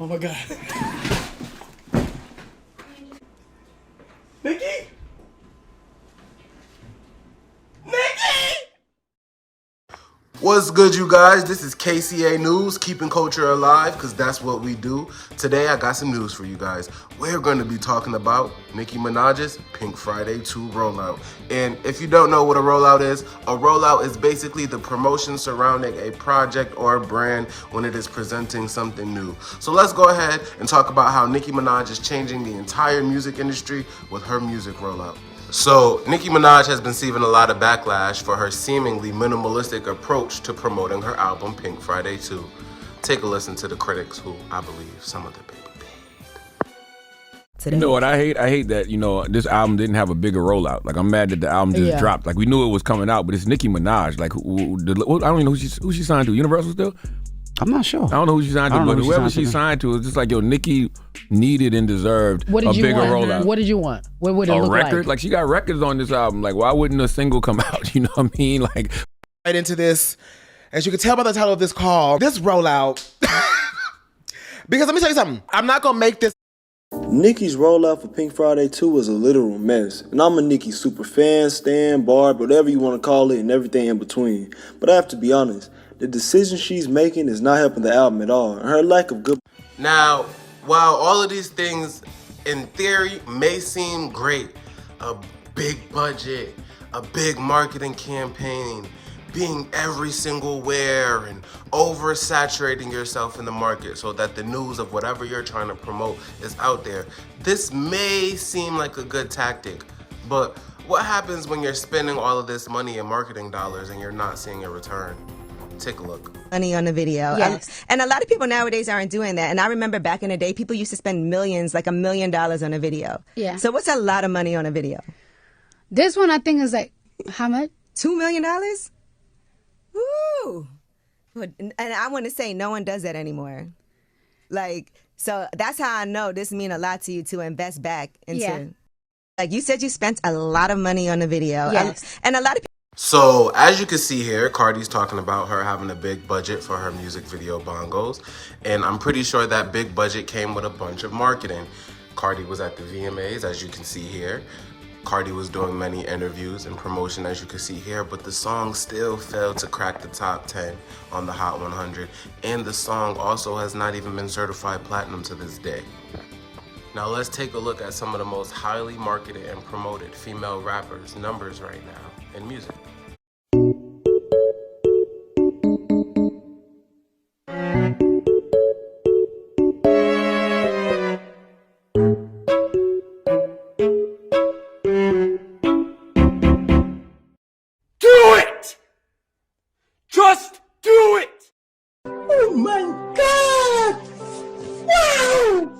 Oh my God. Nicki? What's good, you guys? This is KCA News, keeping culture alive, because that's what we do. Today, I got some news for you guys. We're going to be talking about Nicki Minaj's Pink Friday 2 rollout. And if you don't know what a rollout is basically the promotion surrounding a project or a brand when it is presenting something new. So let's go ahead and talk about how Nicki Minaj is changing the entire music industry with her music rollout. So, Nicki Minaj has been receiving a lot of backlash for her seemingly minimalistic approach to promoting her album Pink Friday 2. Take a listen to the critics who, I believe, some of the baby paid. You know what I hate? I hate that, this album didn't have a bigger rollout. Like, I'm mad that the album just dropped. Like, we knew it was coming out, but it's Nicki Minaj. Like, I don't even know who she signed to. Universal still? I'm not sure. I don't know who she signed to, but whoever she signed to, it's just like, Nicki needed and deserved a bigger rollout. What did you want? What would it look like? A record? Like, she got records on this album. Like, why wouldn't a single come out? You know what I mean? Like, Right into this, as you can tell by the title of this call, this rollout. Because let me tell you something. I'm not going to make this. Nicki's rollout for Pink Friday 2 was a literal mess, and I'm a Nicki super fan, stan, barb, whatever you want to call it, and everything in between. But I have to be honest, the decision she's making is not helping the album at all, and her lack of good... Now, while all of these things in theory may seem great, a big budget, a big marketing campaign, being every single where and oversaturating yourself in the market so that the news of whatever you're trying to promote is out there. This may seem like a good tactic, but what happens when you're spending all of this money in marketing dollars and you're not seeing a return? Take a look. Money on the video. Yes. And a lot of people nowadays aren't doing that. And I remember back in the day, people used to spend millions, like $1 million on a video. Yeah. So what's a lot of money on a video? This one I think is like, how much? $2 million? Woo! And I want to say no one does that anymore. Like, so that's how I know this means a lot to you to invest back into. Yeah. Like you said, you spent a lot of money on the video. Yes. And a lot of people. So, as you can see here, Cardi's talking about her having a big budget for her music video bongos. And I'm pretty sure that big budget came with a bunch of marketing. Cardi was at the VMAs, as you can see here. Cardi was doing many interviews and promotion, as you can see here, but the song still failed to crack the top 10 on the Hot 100. And the song also has not even been certified platinum to this day. Now let's take a look at some of the most highly marketed and promoted female rappers' numbers right now in music. Do it! Just do it! Oh my God! Wow!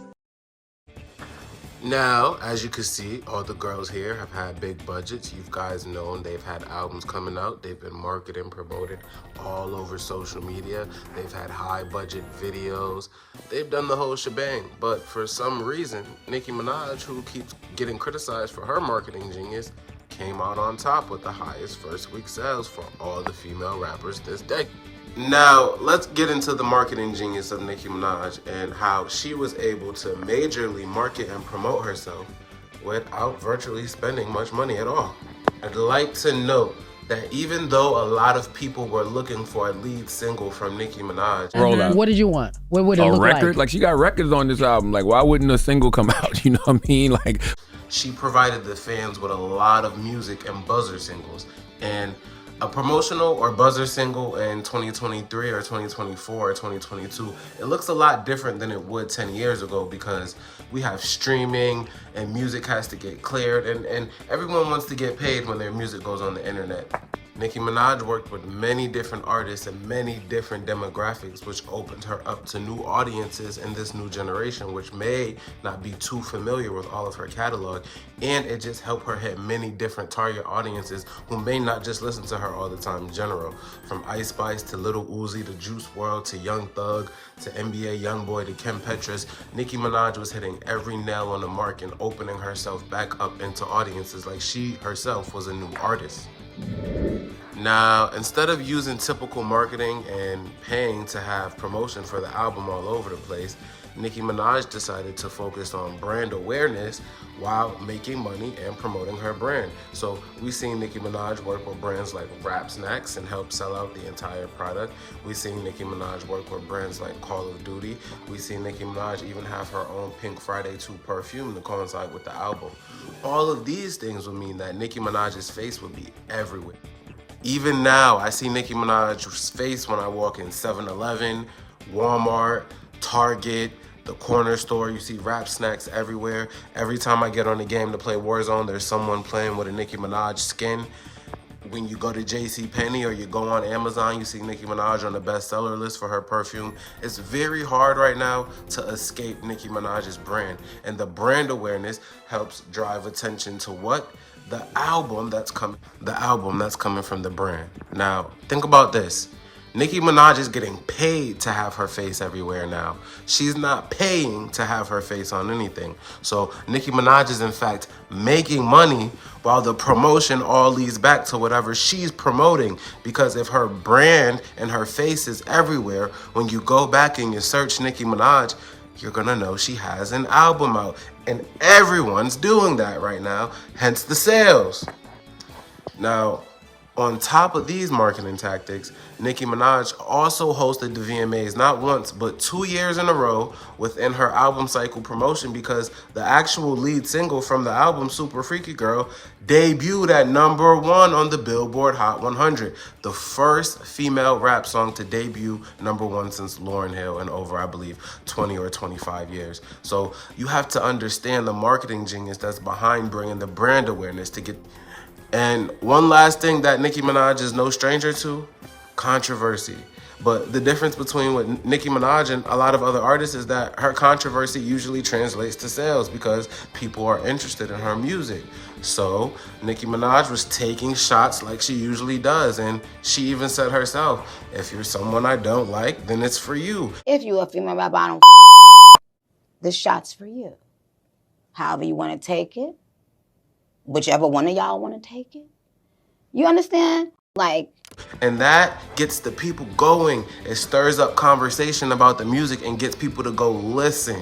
Now, as you can see, all the girls here have had big budgets. You guys known they've had albums coming out. They've been marketed and promoted all over social media. They've had high budget videos. They've done the whole shebang. But for some reason, Nicki Minaj, who keeps getting criticized for her marketing genius, came out on top with the highest first week sales for all the female rappers this decade. Now, let's get into the marketing genius of Nicki Minaj and how she was able to majorly market and promote herself without virtually spending much money at all. I'd like to note that even though a lot of people were looking for a lead single from Nicki Minaj, rollout. What did you want? What would it look record? like? Like, she got records on this album. Like, why wouldn't a single come out? You know what I mean? Like, she provided the fans with a lot of music and buzzer singles. And a promotional or buzzer single in 2023 or 2024 or 2022, it looks a lot different than it would 10 years ago because we have streaming and music has to get cleared and everyone wants to get paid when their music goes on the internet. Nicki Minaj worked with many different artists and many different demographics, which opened her up to new audiences in this new generation, which may not be too familiar with all of her catalog. And it just helped her hit many different target audiences who may not just listen to her all the time in general. From Ice Spice to Lil Uzi to Juice WRLD to Young Thug to NBA Youngboy to Kim Petras, Nicki Minaj was hitting every nail on the mark and opening herself back up into audiences like she herself was a new artist. Now, instead of using typical marketing and paying to have promotion for the album all over the place, Nicki Minaj decided to focus on brand awareness while making money and promoting her brand. So we've seen Nicki Minaj work with brands like Rap Snacks and help sell out the entire product. We've seen Nicki Minaj work with brands like Call of Duty. We've seen Nicki Minaj even have her own Pink Friday 2 perfume to coincide with the album. All of these things would mean that Nicki Minaj's face would be everywhere. Even now, I see Nicki Minaj's face when I walk in 7-Eleven, Walmart, Target, the corner store. You see Rap Snacks everywhere. Every time I get on the game to play Warzone, there's someone playing with a Nicki Minaj skin. When you go to JCPenney or you go on Amazon, you see Nicki Minaj on the bestseller list for her perfume. It's very hard right now to escape Nicki Minaj's brand. And the brand awareness helps drive attention to what? The album that's coming from the brand. Now, think about this. Nicki Minaj is getting paid to have her face everywhere now. She's not paying to have her face on anything. So Nicki Minaj is in fact making money while the promotion all leads back to whatever she's promoting. Because if her brand and her face is everywhere, when you go back and you search Nicki Minaj, you're gonna know she has an album out. And everyone's doing that right now, hence the sales. Now, on top of these marketing tactics, Nicki Minaj also hosted the VMAs not once, but 2 years in a row within her album cycle promotion, because the actual lead single from the album, Super Freaky Girl, debuted at #1 on the Billboard Hot 100, the first female rap song to debut #1 since Lauryn Hill in over, I believe, 20 or 25 years. So you have to understand the marketing genius that's behind bringing the brand awareness to get. And one last thing that Nicki Minaj is no stranger to, controversy. But the difference between what Nicki Minaj and a lot of other artists is that her controversy usually translates to sales because people are interested in her music. So Nicki Minaj was taking shots like she usually does. And she even said herself, if you're someone I don't like, then it's for you. If you're a female rapper, I don't this shot's for you. However you want to take it. Whichever one of y'all want to take it. You understand? And that gets the people going. It stirs up conversation about the music and gets people to go listen.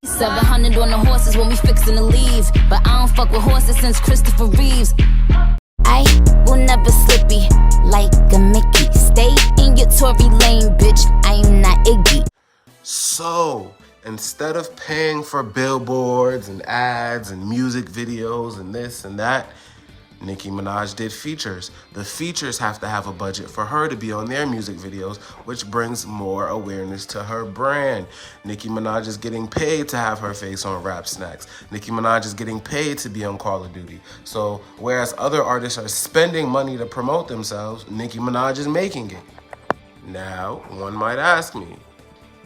700 on the horses when we fixin' to leave. But I don't fuck with horses since Christopher Reeves. I will never slippy like a Mickey. Stay in your Tory lane, bitch. I am not Iggy. So, instead of paying for billboards and ads and music videos and this and that, Nicki Minaj did features. The features have to have a budget for her to be on their music videos, which brings more awareness to her brand. Nicki Minaj is getting paid to have her face on Rap Snacks. Nicki Minaj is getting paid to be on Call of Duty. So, whereas other artists are spending money to promote themselves, Nicki Minaj is making it. Now, one might ask me,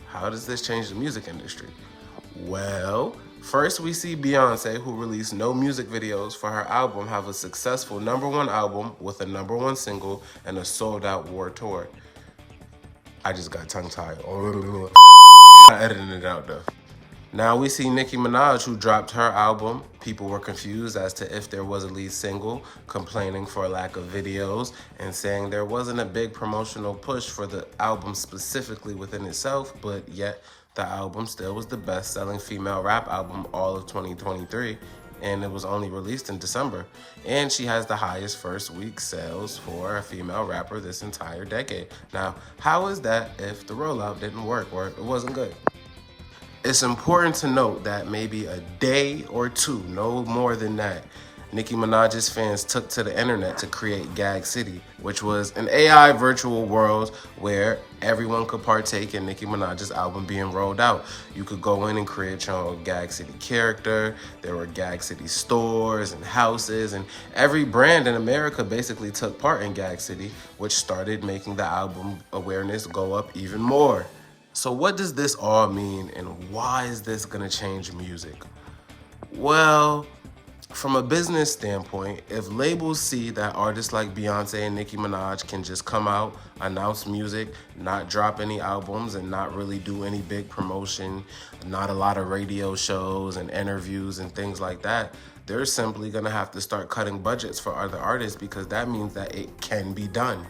how does this change the music industry? Well, first we see Beyonce, who released no music videos for her album, have a successful #1 album with a #1 single and a sold-out war tour. I just got tongue-tied. I'm editing it out though. Now we see Nicki Minaj, who dropped her album. People were confused as to if there was a lead single, complaining for a lack of videos, and saying there wasn't a big promotional push for the album specifically within itself, but yet the album still was the best-selling female rap album all of 2023, and it was only released in December. And she has the highest first week sales for a female rapper this entire decade. Now, how is that if the rollout didn't work or it wasn't good? It's important to note that maybe a day or two, no more than that, Nicki Minaj's fans took to the internet to create Gag City, which was an AI virtual world where everyone could partake in Nicki Minaj's album being rolled out. You could go in and create your own Gag City character. There were Gag City stores and houses, and every brand in America basically took part in Gag City, which started making the album awareness go up even more. So what does this all mean, and why is this gonna change music? Well, from a business standpoint, if labels see that artists like Beyonce and Nicki Minaj can just come out, announce music, not drop any albums, and not really do any big promotion, not a lot of radio shows and interviews and things like that, they're simply gonna have to start cutting budgets for other artists because that means that it can be done.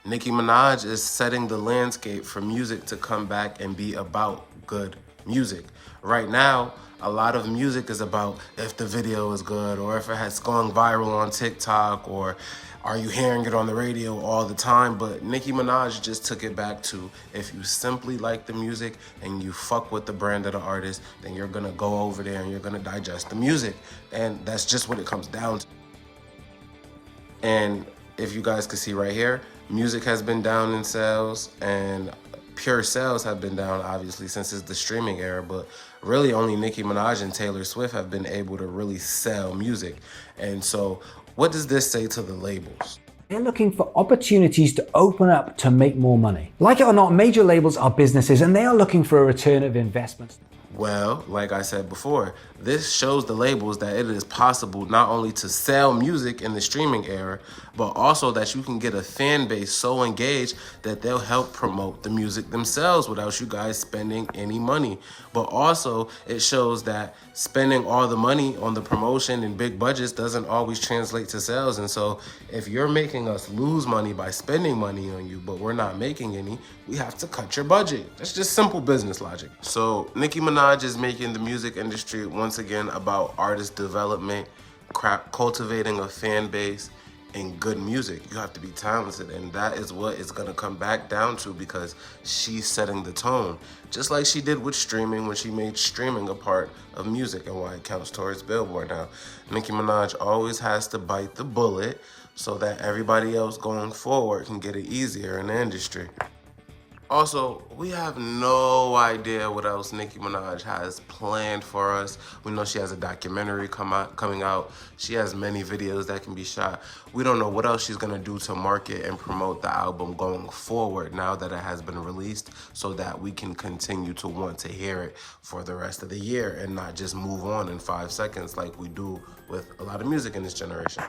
Nicki Minaj is setting the landscape for music to come back and be about good music. Right now, a lot of music is about if the video is good or if it has gone viral on TikTok or are you hearing it on the radio all the time. But Nicki Minaj just took it back to if you simply like the music and you fuck with the brand of the artist, then you're gonna go over there and you're gonna digest the music. And that's just what it comes down to. And if you guys can see right here, music has been down in sales and pure sales have been down, obviously, since it's the streaming era, but really only Nicki Minaj and Taylor Swift have been able to really sell music. And so what does this say to the labels? They're looking for opportunities to open up to make more money. Like it or not, major labels are businesses and they are looking for a return of investments. Well, like I said before, this shows the labels that it is possible not only to sell music in the streaming era, but also that you can get a fan base so engaged that they'll help promote the music themselves without you guys spending any money. But also, it shows that spending all the money on the promotion and big budgets doesn't always translate to sales. And so if you're making us lose money by spending money on you, but we're not making any, we have to cut your budget. That's just simple business logic. So Nicki Minaj is making the music industry once again about artist development, cultivating a fan base, and good music. You have to be talented, and that is what it's gonna come back down to because she's setting the tone. Just like she did with streaming when she made streaming a part of music and why it counts towards Billboard now. Nicki Minaj always has to bite the bullet so that everybody else going forward can get it easier in the industry. Also, we have no idea what else Nicki Minaj has planned for us. We know she has a documentary coming out. She has many videos that can be shot. We don't know what else she's gonna do to market and promote the album going forward now that it has been released so that we can continue to want to hear it for the rest of the year and not just move on in 5 seconds like we do with a lot of music in this generation.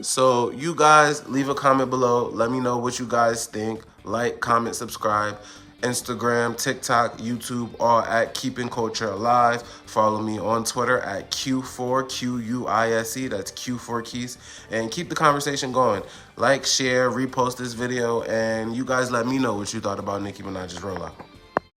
So you guys leave a comment below. Let me know what you guys think. Like, comment, subscribe. Instagram, TikTok, YouTube, all at Keeping Culture Alive. Follow me on Twitter at Q4QUISE. That's Q4Keys. And keep the conversation going. Like, share, repost this video, and you guys let me know what you thought about Nicki Minaj's rollout.